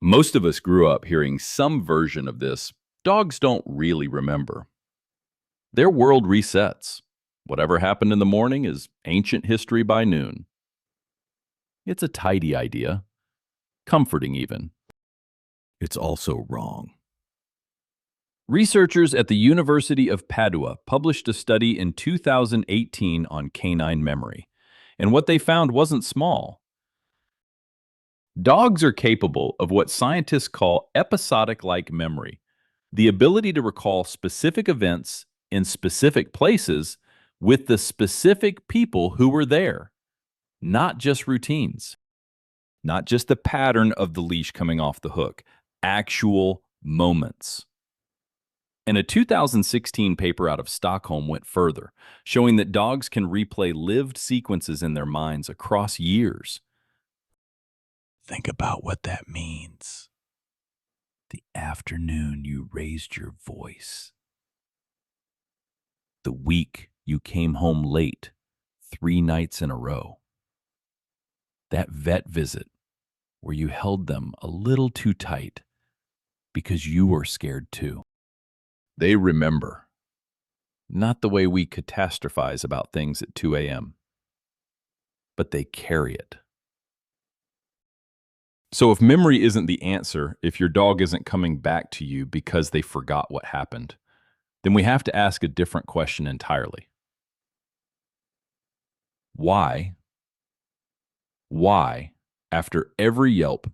Most of us grew up hearing some version of this. Dogs don't really remember. Their world resets. Whatever happened in the morning is ancient history by noon. It's a tidy idea, comforting even. It's also wrong. Researchers at the University of Padua published a study in 2018 on canine memory, and what they found wasn't small. Dogs are capable of what scientists call episodic-like memory, the ability to recall specific events in specific places with the specific people who were there, not just routines, not just the pattern of the leash coming off the hook, actual moments. And a 2016 paper out of Stockholm went further, showing that dogs can replay lived sequences in their minds across years. Think about what that means. The afternoon you raised your voice. The week you came home late 3 nights in a row. That vet visit where you held them a little too tight because you were scared too. They remember. Not the way we catastrophize about things at 2 a.m., but they carry it. So if memory isn't the answer, if your dog isn't coming back to you because they forgot what happened, then we have to ask a different question entirely. Why, after every yelp,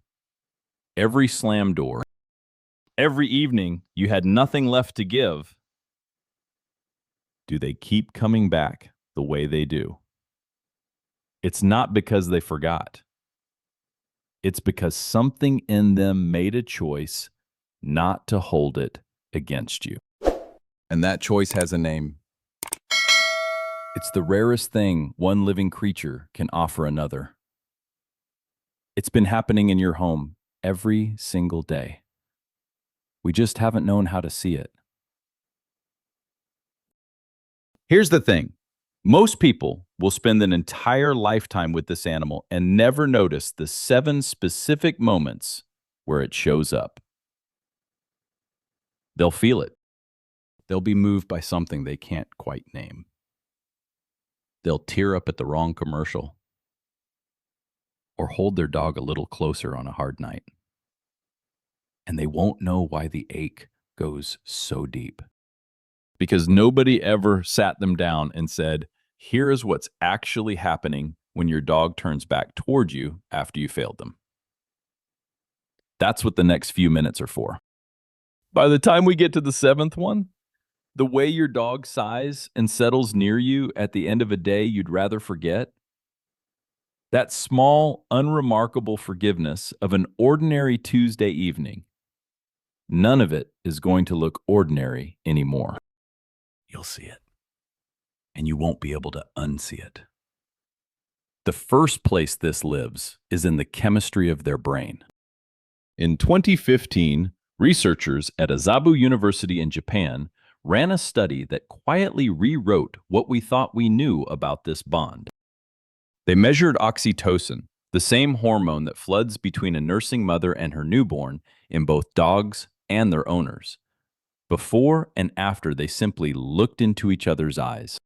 every slam door, every evening you had nothing left to give, do they keep coming back the way they do? It's not because they forgot. It's because something in them made a choice not to hold it against you. And that choice has a name. It's the rarest thing one living creature can offer another. It's been happening in your home every single day. We just haven't known how to see it. Here's the thing. Most people will spend an entire lifetime with this animal and never notice the 7 specific moments where it shows up. They'll feel it. They'll be moved by something they can't quite name. They'll tear up at the wrong commercial or hold their dog a little closer on a hard night. And they won't know why the ache goes so deep. Because nobody ever sat them down and said, here is what's actually happening when your dog turns back toward you after you failed them. That's what the next few minutes are for. By the time we get to the 7th one, the way your dog sighs and settles near you at the end of a day you'd rather forget, that small, unremarkable forgiveness of an ordinary Tuesday evening, none of it is going to look ordinary anymore. You'll see it, and you won't be able to unsee it. The first place this lives is in the chemistry of their brain. In 2015, researchers at Azabu University in Japan ran a study that quietly rewrote what we thought we knew about this bond. They measured oxytocin, the same hormone that floods between a nursing mother and her newborn in both dogs and their owners, before and after they simply looked into each other's eyes.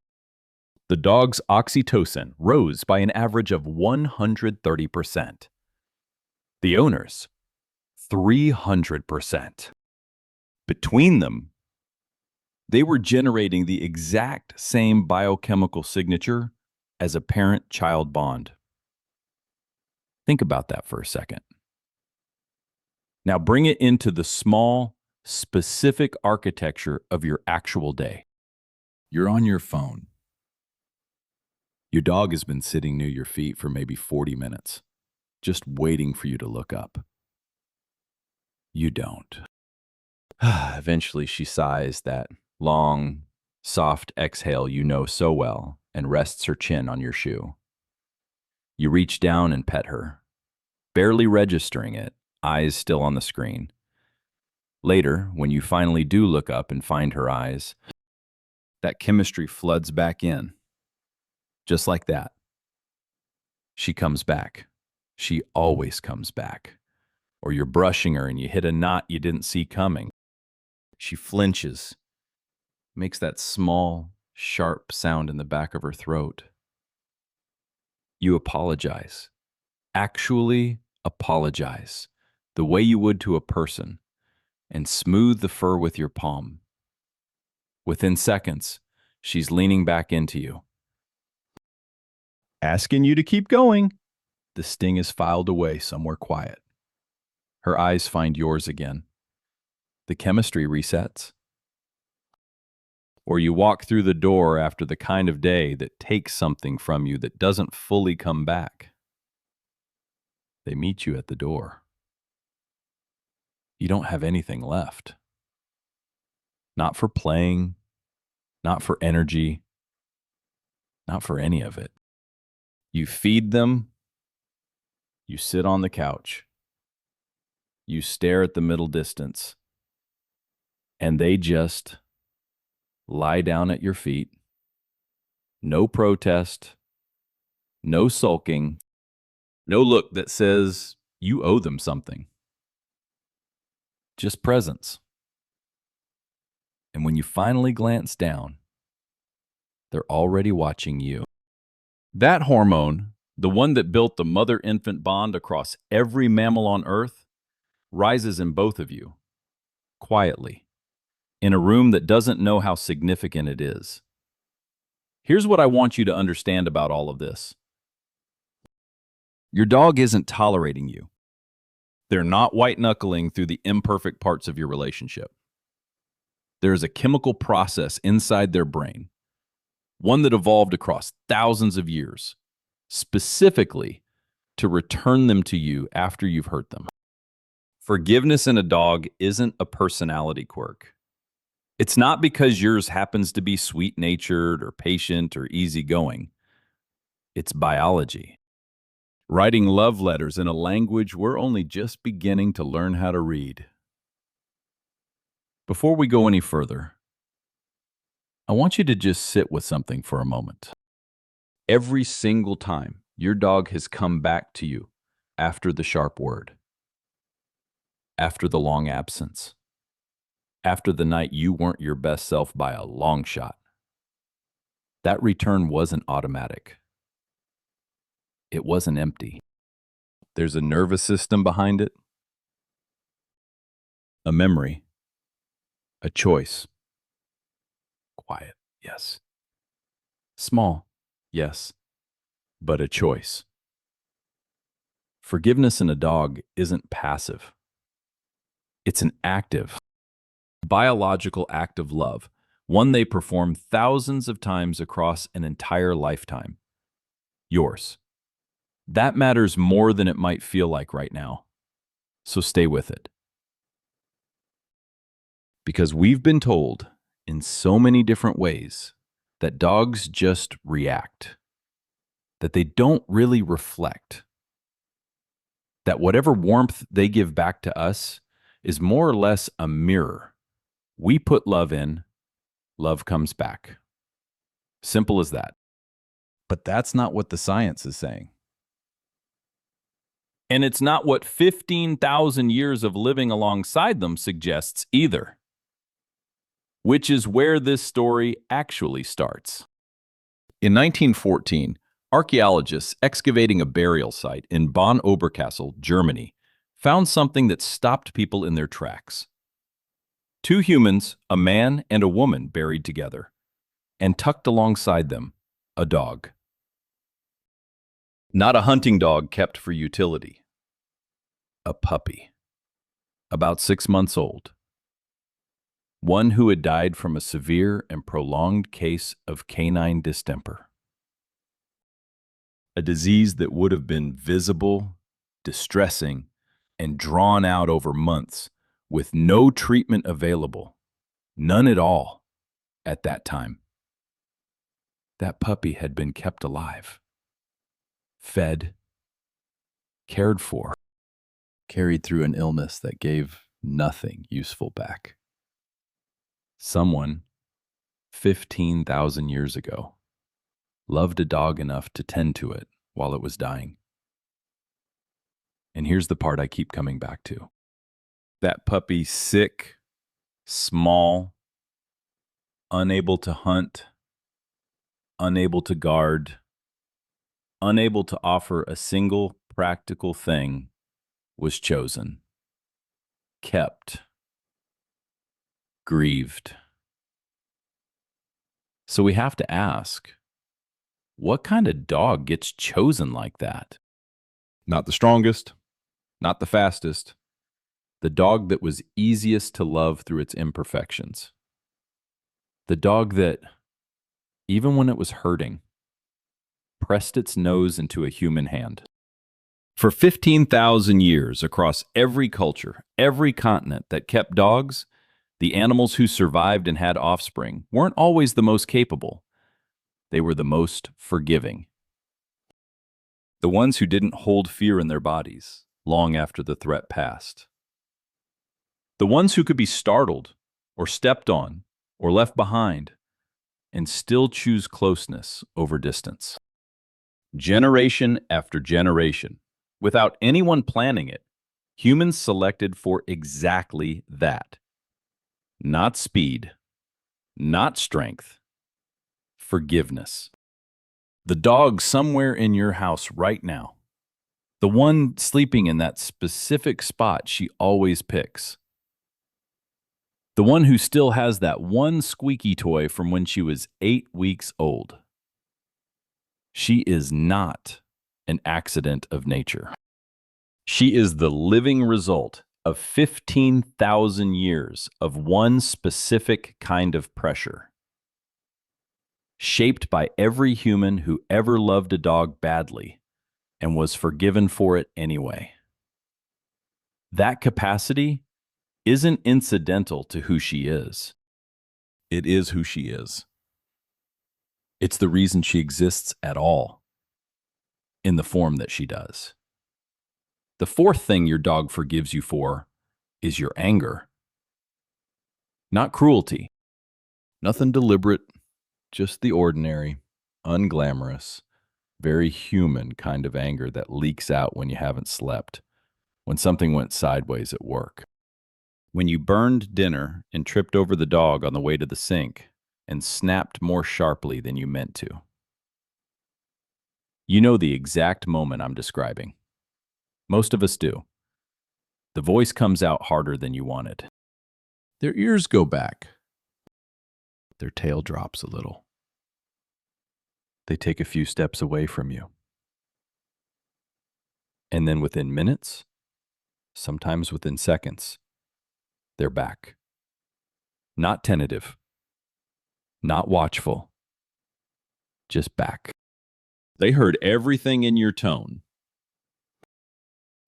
The dog's oxytocin rose by an average of 130%. The owner's, 300%. Between them, they were generating the exact same biochemical signature as a parent-child bond. Think about that for a second. Now bring it into the small, specific architecture of your actual day. You're on your phone. Your dog has been sitting near your feet for maybe 40 minutes, just waiting for you to look up. You don't. Eventually she sighs that long, soft exhale you know so well and rests her chin on your shoe. You reach down and pet her, barely registering it, eyes still on the screen. Later, when you finally do look up and find her eyes, that chemistry floods back in. Just like that. She comes back. She always comes back. Or you're brushing her and you hit a knot you didn't see coming. She flinches, makes that small, sharp sound in the back of her throat. You apologize. Actually apologize, the way you would to a person, and smooth the fur with your palm. Within seconds, she's leaning back into you, asking you to keep going. The sting is filed away somewhere quiet. Her eyes find yours again. The chemistry resets. Or you walk through the door after the kind of day that takes something from you that doesn't fully come back. They meet you at the door. You don't have anything left. Not for playing, not for energy, not for any of it. You feed them, you sit on the couch, you stare at the middle distance, and they just lie down at your feet. No protest, no sulking, no look that says you owe them something. Just presence. And when you finally glance down, they're already watching you. That hormone, the one that built the mother-infant bond across every mammal on Earth, rises in both of you, quietly, in a room that doesn't know how significant it is. Here's what I want you to understand about all of this. Your dog isn't tolerating you. They're not white-knuckling through the imperfect parts of your relationship. There is a chemical process inside their brain, one that evolved across thousands of years, specifically to return them to you after you've hurt them. Forgiveness in a dog isn't a personality quirk. It's not because yours happens to be sweet-natured or patient or easygoing. It's biology. Writing love letters in a language we're only just beginning to learn how to read. Before we go any further, I want you to just sit with something for a moment. Every single time your dog has come back to you after the sharp word, after the long absence, after the night you weren't your best self by a long shot, that return wasn't automatic. It wasn't empty. There's a nervous system behind it, a memory, a choice. Quiet, yes. Small, yes, but a choice. Forgiveness in a dog isn't passive. It's an active, biological act of love, one they perform thousands of times across an entire lifetime. Yours. That matters more than it might feel like right now. So stay with it. Because we've been told in so many different ways that dogs just react, that they don't really reflect, that whatever warmth they give back to us is more or less a mirror. We put love in, love comes back. Simple as that. But that's not what the science is saying. And it's not what 15,000 years of living alongside them suggests either. Which is where this story actually starts. In 1914, archaeologists excavating a burial site in Bonn Oberkassel, Germany, found something that stopped people in their tracks. Two humans, a man and a woman, buried together, and tucked alongside them, a dog. Not a hunting dog kept for utility. A puppy, about 6 months old. One who had died from a severe and prolonged case of canine distemper. A disease that would have been visible, distressing, and drawn out over months with no treatment available, none at all, at that time. That puppy had been kept alive, fed, cared for, carried through an illness that gave nothing useful back. Someone, 15,000 years ago, loved a dog enough to tend to it while it was dying. And here's the part I keep coming back to. That puppy sick, small, unable to hunt, unable to guard, unable to offer a single practical thing, was chosen, kept, grieved. So we have to ask, what kind of dog gets chosen like that? Not the strongest, not the fastest, the dog that was easiest to love through its imperfections. The dog that, even when it was hurting, pressed its nose into a human hand. For 15,000 years, across every culture, every continent that kept dogs, the animals who survived and had offspring weren't always the most capable. They were the most forgiving. The ones who didn't hold fear in their bodies long after the threat passed. The ones who could be startled or stepped on or left behind and still choose closeness over distance. Generation after generation, without anyone planning it, humans selected for exactly that. Not speed, not strength, forgiveness. The dog somewhere in your house right now, the one sleeping in that specific spot she always picks, the one who still has that one squeaky toy from when she was 8 weeks old. She is not an accident of nature. She is the living result of 15,000 years of one specific kind of pressure, shaped by every human who ever loved a dog badly and was forgiven for it anyway. That capacity isn't incidental to who she is. It is who she is. It's the reason she exists at all, in the form that she does. The fourth thing your dog forgives you for is your anger. Not cruelty. Nothing deliberate, just the ordinary, unglamorous, very human kind of anger that leaks out when you haven't slept, when something went sideways at work. When you burned dinner and tripped over the dog on the way to the sink and snapped more sharply than you meant to. You know the exact moment I'm describing. Most of us do. The voice comes out harder than you wanted. Their ears go back. Their tail drops a little. They take a few steps away from you. And then within minutes, sometimes within seconds, they're back. Not tentative, not watchful, just back. They heard everything in your tone.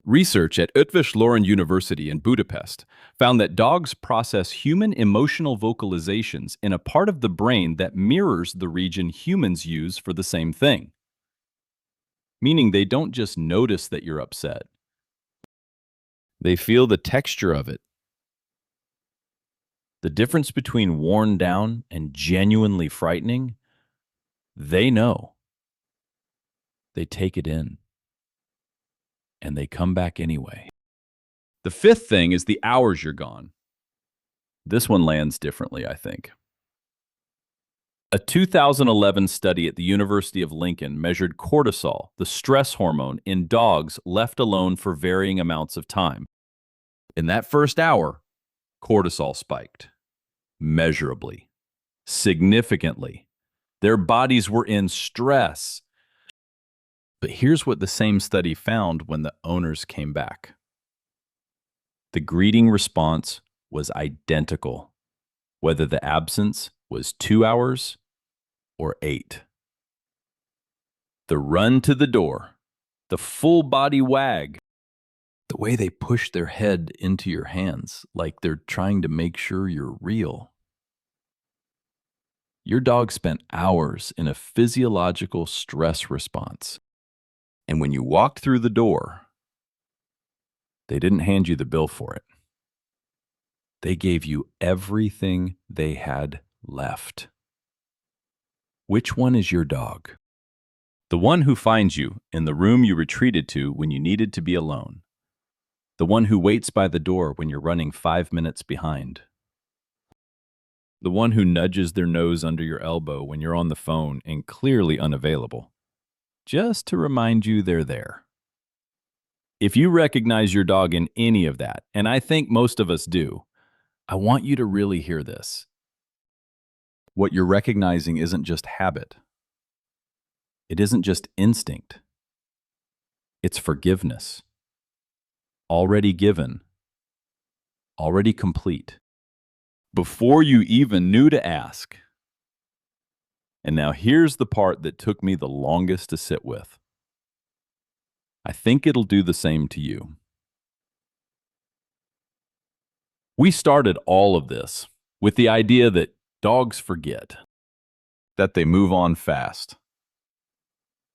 Research at Eötvös University in Budapest found that dogs process human emotional vocalizations in a part of the brain that mirrors the region humans use for the same thing. Meaning they don't just notice that you're upset. They feel the texture of it. The difference between worn down and genuinely frightening, they know. They take it in. And they come back anyway. The fifth thing is the hours you're gone. This one lands differently, I think. A 2011 study at the University of Lincoln measured cortisol, the stress hormone, in dogs left alone for varying amounts of time. In that first hour, cortisol spiked. Measurably. Significantly. Their bodies were in stress. But here's what the same study found when the owners came back. The greeting response was identical, whether the absence was 2 hours or 8. The run to the door, the full body wag, the way they push their head into your hands like they're trying to make sure you're real. Your dog spent hours in a physiological stress response. And when you walked through the door, they didn't hand you the bill for it. They gave you everything they had left. Which one is your dog? The one who finds you in the room you retreated to when you needed to be alone. The one who waits by the door when you're running 5 minutes behind. The one who nudges their nose under your elbow when you're on the phone and clearly unavailable, just to remind you they're there. If you recognize your dog in any of that, and I think most of us do, I want you to really hear this. What you're recognizing isn't just habit. It isn't just instinct. It's forgiveness. Already given. Already complete. Before you even knew to ask. And now here's the part that took me the longest to sit with. I think it'll do the same to you. We started all of this with the idea that dogs forget, that they move on fast,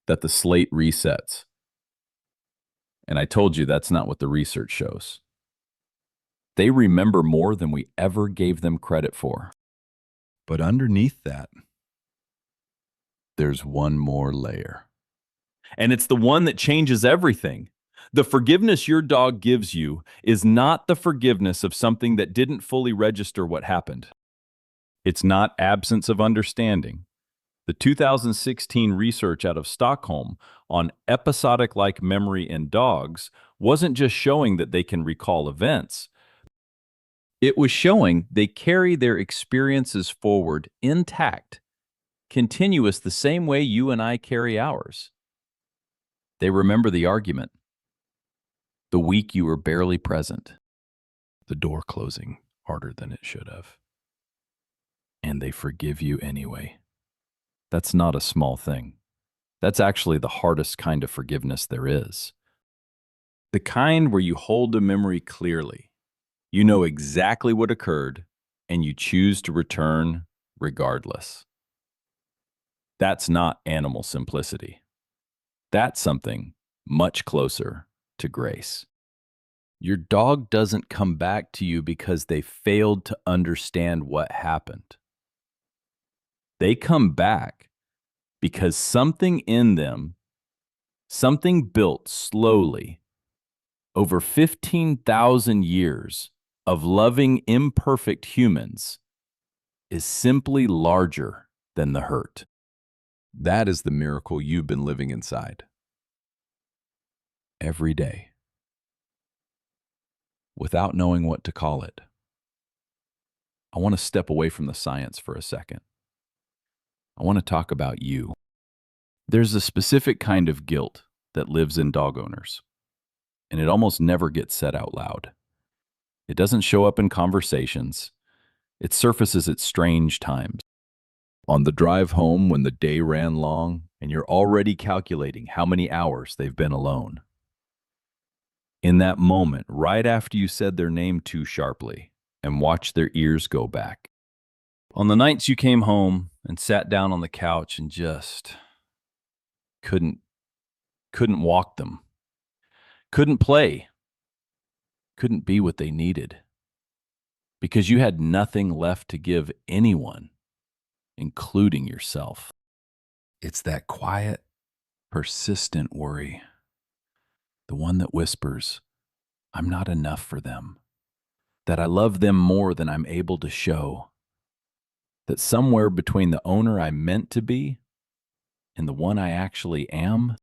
that the slate resets. And I told you that's not what the research shows. They remember more than we ever gave them credit for. But underneath that, there's one more layer. And it's the one that changes everything. The forgiveness your dog gives you is not the forgiveness of something that didn't fully register what happened. It's not absence of understanding. The 2016 research out of Stockholm on episodic-like memory in dogs wasn't just showing that they can recall events. It was showing they carry their experiences forward intact, continuous the same way you and I carry ours. They remember the argument, the week you were barely present, the door closing harder than it should have. And they forgive you anyway. That's not a small thing. That's actually the hardest kind of forgiveness there is. The kind where you hold a memory clearly. You know exactly what occurred, and you choose to return regardless. That's not animal simplicity. That's something much closer to grace. Your dog doesn't come back to you because they failed to understand what happened. They come back because something in them, something built slowly over 15,000 years of loving imperfect humans, is simply larger than the hurt. That is the miracle you've been living inside. Every day. Without knowing what to call it. I want to step away from the science for a second. I want to talk about you. There's a specific kind of guilt that lives in dog owners, and it almost never gets said out loud. It doesn't show up in conversations. It surfaces at strange times. On the drive home when the day ran long and you're already calculating how many hours they've been alone. In that moment, right after you said their name too sharply and watched their ears go back. On the nights you came home and sat down on the couch and just couldn't walk them, couldn't play, couldn't be what they needed, because you had nothing left to give anyone, including yourself. It's that quiet, persistent worry, the one that whispers, I'm not enough for them, that I love them more than I'm able to show, that somewhere between the owner I meant to be and the one I actually am,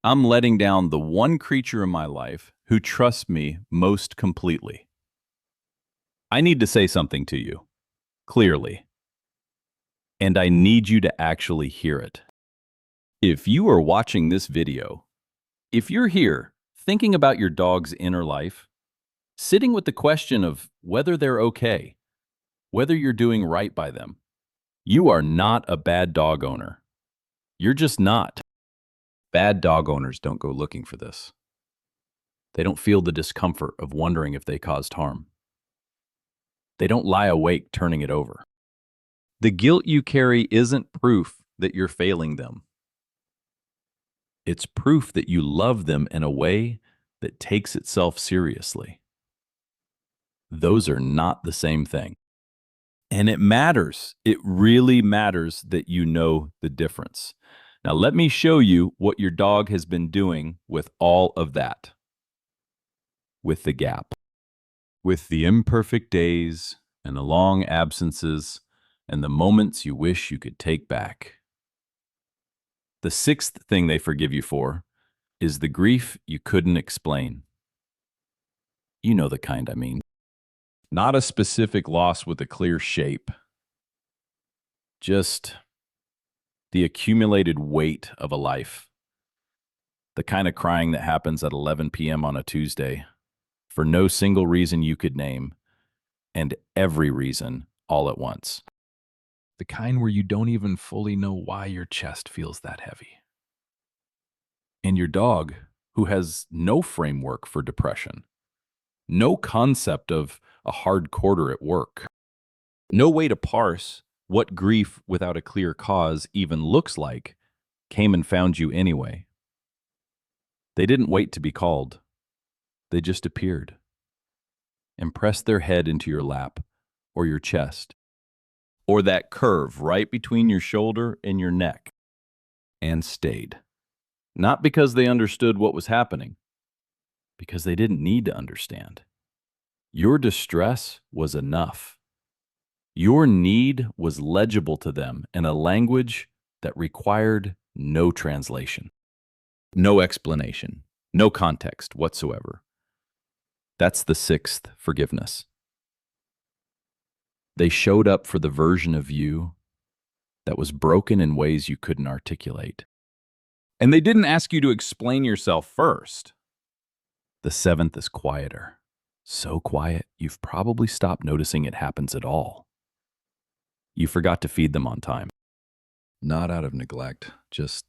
I'm letting down the one creature in my life who trusts me most completely. I need to say something to you, clearly, and I need you to actually hear it. If you are watching this video, if you're here thinking about your dog's inner life, sitting with the question of whether they're okay, whether you're doing right by them, you are not a bad dog owner. You're just not. Bad dog owners don't go looking for this. They don't feel the discomfort of wondering if they caused harm. They don't lie awake turning it over. The guilt you carry isn't proof that you're failing them. It's proof that you love them in a way that takes itself seriously. Those are not the same thing. And it matters. It really matters that you know the difference. Now, let me show you what your dog has been doing with all of that. with the gap, with the imperfect days and the long absences and the moments you wish you could take back. The sixth thing they forgive you for is the grief you couldn't explain. You know the kind I mean. Not a specific loss with a clear shape, just the accumulated weight of a life. The kind of crying that happens at 11 p.m. on a Tuesday for no single reason you could name, and every reason all at once. The kind where you don't even fully know why your chest feels that heavy. And your dog, who has no framework for depression, no concept of a hard quarter at work, no way to parse what grief without a clear cause even looks like, came and found you anyway. They didn't wait to be called. They just appeared and pressed their head into your lap or your chest or that curve right between your shoulder and your neck and stayed. Not because they understood what was happening, because they didn't need to understand. Your distress was enough. Your need was legible to them in a language that required no translation, no explanation, no context whatsoever. That's the sixth forgiveness. They showed up for the version of you that was broken in ways you couldn't articulate. And they didn't ask you to explain yourself first. The seventh is quieter. So quiet, you've probably stopped noticing it happens at all. You forgot to feed them on time. Not out of neglect, just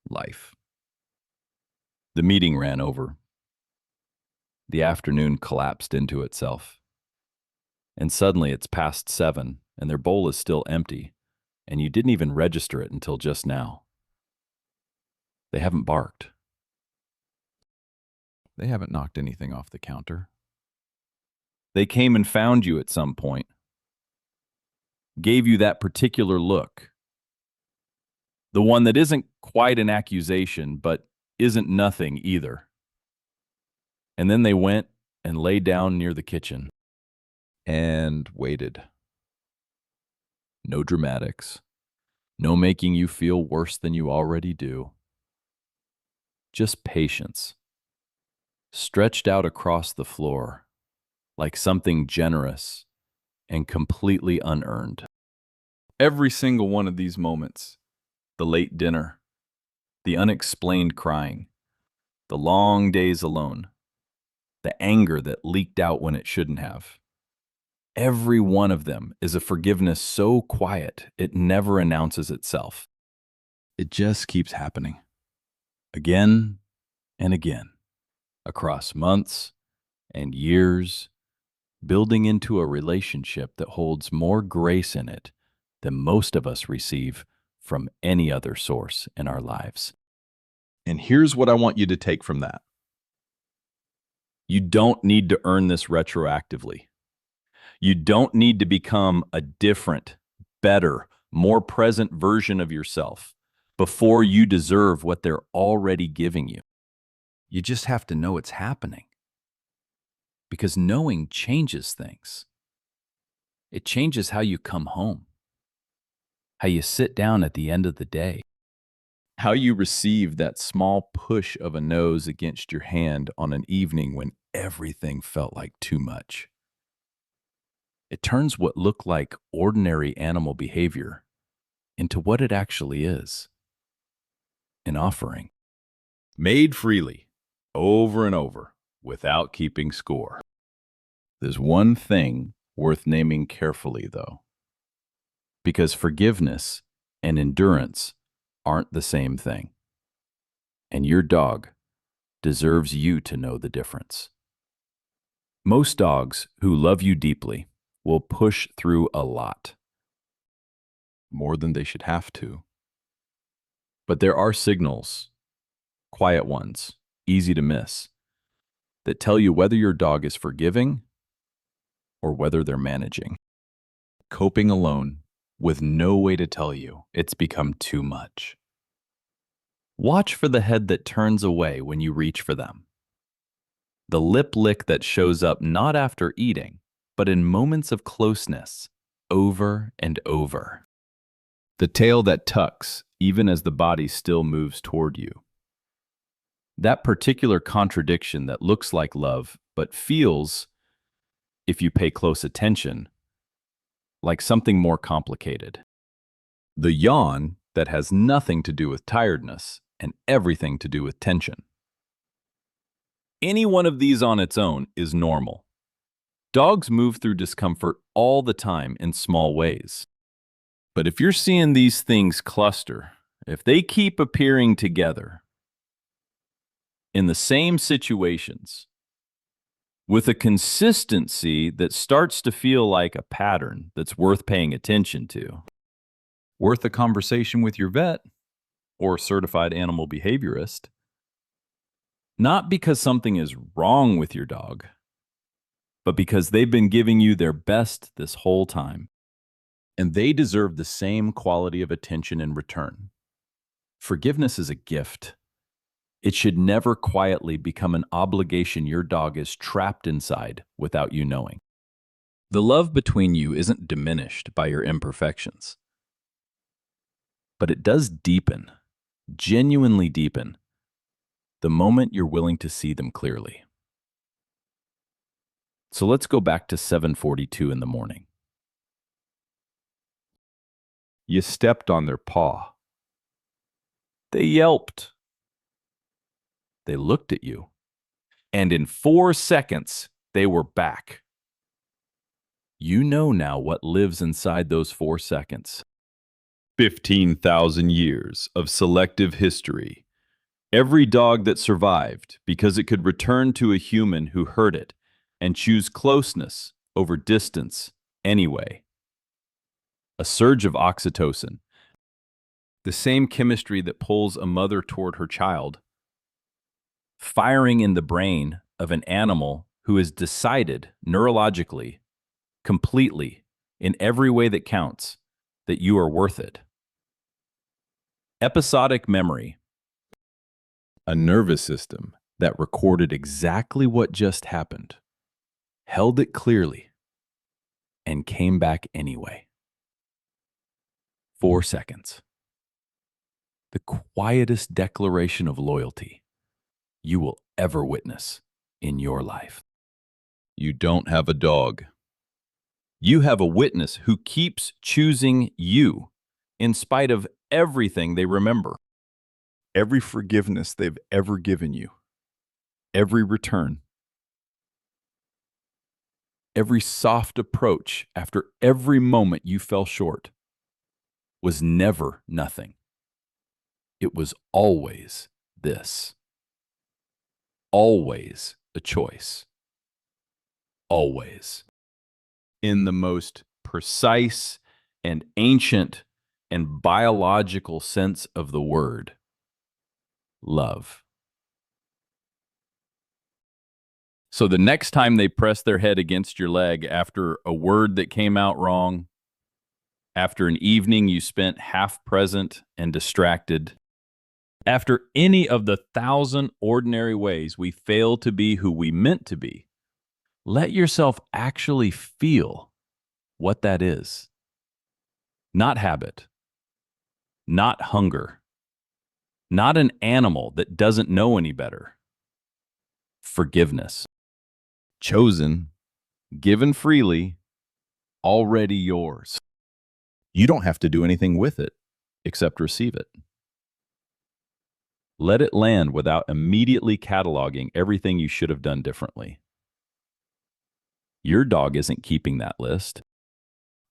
life. The meeting ran over. The afternoon collapsed into itself. And suddenly it's past 7, and their bowl is still empty, and you didn't even register it until just now. They haven't barked. They haven't knocked anything off the counter. They came and found you at some point, gave you that particular look, the one that isn't quite an accusation, but isn't nothing either. And then they went and lay down near the kitchen and waited. No dramatics, no making you feel worse than you already do. Just patience, stretched out across the floor like something generous and completely unearned. Every single one of these moments, the late dinner, the unexplained crying, the long days alone, the anger that leaked out when it shouldn't have. Every one of them is a forgiveness so quiet it never announces itself. It just keeps happening. Again and again, across months and years, building into a relationship that holds more grace in it than most of us receive from any other source in our lives. And here's what I want you to take from that. You don't need to earn this retroactively. You don't need to become a different, better, more present version of yourself before you deserve what they're already giving you. You just have to know it's happening. Because knowing changes things. It changes how you come home, how you sit down at the end of the day, how you receive that small push of a nose against your hand on an evening when everything felt like too much. It turns what looked like ordinary animal behavior into what it actually is, an offering, made freely, over and over, without keeping score. There's one thing worth naming carefully, though, because forgiveness and endurance aren't the same thing, and your dog deserves you to know the difference. Most dogs who love you deeply will push through a lot, more than they should have to. But there are signals, quiet ones, easy to miss, that tell you whether your dog is forgiving or whether they're managing. Coping alone with no way to tell you it's become too much. Watch for the head that turns away when you reach for them. The lip lick that shows up not after eating, but in moments of closeness, over and over. The tail that tucks, even as the body still moves toward you. That particular contradiction that looks like love, but feels, if you pay close attention, like something more complicated. The yawn that has nothing to do with tiredness and everything to do with tension. Any one of these on its own is normal. Dogs move through discomfort all the time in small ways. But if you're seeing these things cluster, if they keep appearing together in the same situations, with a consistency that starts to feel like a pattern that's worth paying attention to, worth a conversation with your vet or certified animal behaviorist, not because something is wrong with your dog, but because they've been giving you their best this whole time. And they deserve the same quality of attention in return. Forgiveness is a gift. It should never quietly become an obligation your dog is trapped inside without you knowing. The love between you isn't diminished by your imperfections, but it does deepen, genuinely deepen, the moment you're willing to see them clearly. So let's go back to 7:42 in the morning. You stepped on their paw. They yelped. They looked at you. And in 4 seconds, they were back. You know now what lives inside those 4 seconds. 15,000 years of selective history. Every dog that survived because it could return to a human who heard it and choose closeness over distance anyway. A surge of oxytocin, the same chemistry that pulls a mother toward her child, firing in the brain of an animal who has decided neurologically, completely, in every way that counts, that you are worth it. Episodic memory, a nervous system that recorded exactly what just happened, held it clearly, and came back anyway. 4 seconds. The quietest declaration of loyalty you will ever witness in your life. You don't have a dog. You have a witness who keeps choosing you in spite of everything they remember, every forgiveness they've ever given you, every return, every soft approach after every moment you fell short was never nothing. It was always this. Always a choice. Always. In the most precise and ancient and biological sense of the word, love. So the next time they press their head against your leg after a word that came out wrong, after an evening you spent half present and distracted, after any of the 1,000 ordinary ways we fail to be who we meant to be, let yourself actually feel what that is. Not habit, not hunger, not an animal that doesn't know any better. Forgiveness. Chosen, given freely, already yours. You don't have to do anything with it except receive it. Let it land without immediately cataloging everything you should have done differently. Your dog isn't keeping that list.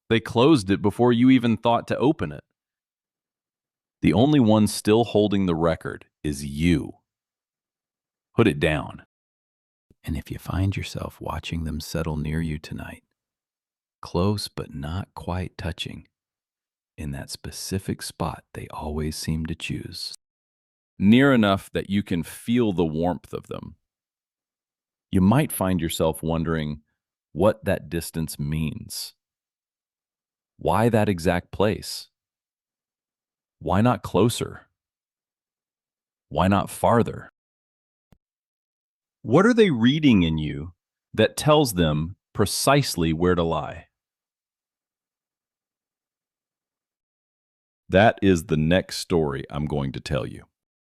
They closed it before you even thought to open it. The only one still holding the record is you. Put it down. And if you find yourself watching them settle near you tonight, close but not quite touching, in that specific spot they always seem to choose, near enough that you can feel the warmth of them, you might find yourself wondering what that distance means. Why that exact place? Why not closer? Why not farther? What are they reading in you that tells them precisely where to lie? That is the next story I'm going to tell you.